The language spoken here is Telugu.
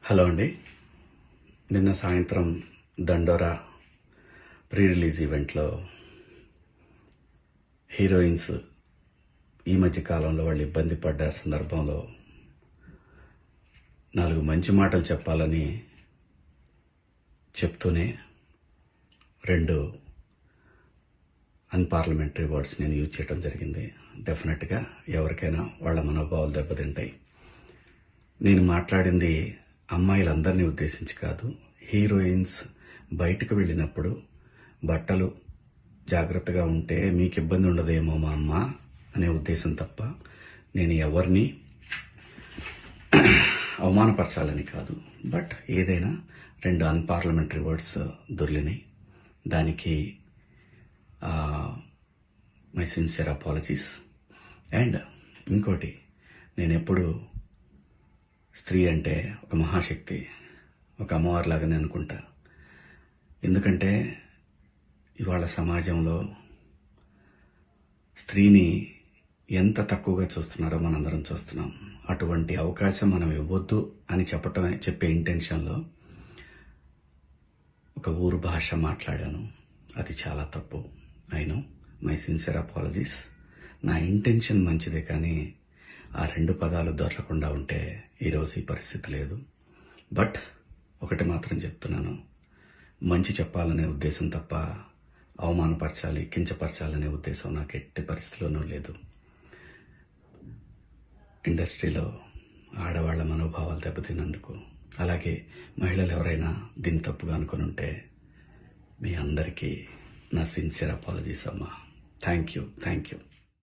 హలో అండి. నిన్న సాయంత్రం దండోరా ప్రీ రిలీజ్ ఈవెంట్లో హీరోయిన్స్ ఈ మధ్య కాలంలో వాళ్ళు ఇబ్బంది పడ్డ సందర్భంలో 4 మంచి మాటలు చెప్పాలని చెప్తూనే 2 అన్పార్లమెంటరీ వర్డ్స్ నేను యూజ్ చేయడం జరిగింది. డెఫినెట్గా ఎవరికైనా వాళ్ళ మనోభావాలు దెబ్బతింటాయి. నేను మాట్లాడింది అమ్మాయిలందరినీ ఉద్దేశించి కాదు. హీరోయిన్స్ బయటకు వెళ్ళినప్పుడు బట్టలు జాగ్రత్తగా ఉంటే మీకు ఇబ్బంది ఉండదేమో మా అమ్మ అనే ఉద్దేశం తప్ప నేను ఎవరిని అవమానపరచాలని కాదు. బట్ ఏదైనా 2 అన్పార్లమెంటరీ వర్డ్స్ దొర్లినాయి. దానికి మై సిన్సియర్ అపాలజీస్. అండ్ ఇంకోటి, నేను ఎప్పుడు స్త్రీ అంటే ఒక మహాశక్తి, ఒక అమ్మవారిలాగానే అనుకుంటా. ఎందుకంటే ఇవాళ సమాజంలో స్త్రీని ఎంత తక్కువగా చూస్తున్నారో మనందరం చూస్తున్నాం. అటువంటి అవకాశం మనం ఇవ్వద్దు అని చెప్పే ఇంటెన్షన్లో ఒక ఊరు భాష మాట్లాడాను. అది చాలా తప్పు. I know, my sincere apologies. నా ఇంటెన్షన్ మంచిదే, కానీ ఆ 2 పదాలు దొరకకుండా ఉంటే ఈరోజు ఈ పరిస్థితి లేదు. బట్ ఒకటి మాత్రం చెప్తున్నాను, మంచి చెప్పాలనే ఉద్దేశం తప్ప అవమానపరచాలి, కించపరచాలనే ఉద్దేశం నాకు ఎట్టి పరిస్థితిలోనూ లేదు. ఇండస్ట్రీలో ఆడవాళ్ల మనోభావాలు దెబ్బతిన్నందుకు, అలాగే మహిళలు ఎవరైనా దీన్ని తప్పుగా అనుకుని ఉంటే మీ అందరికీ నా సిన్సియర్ అపాలజీస్ అమ్మా. Thank you.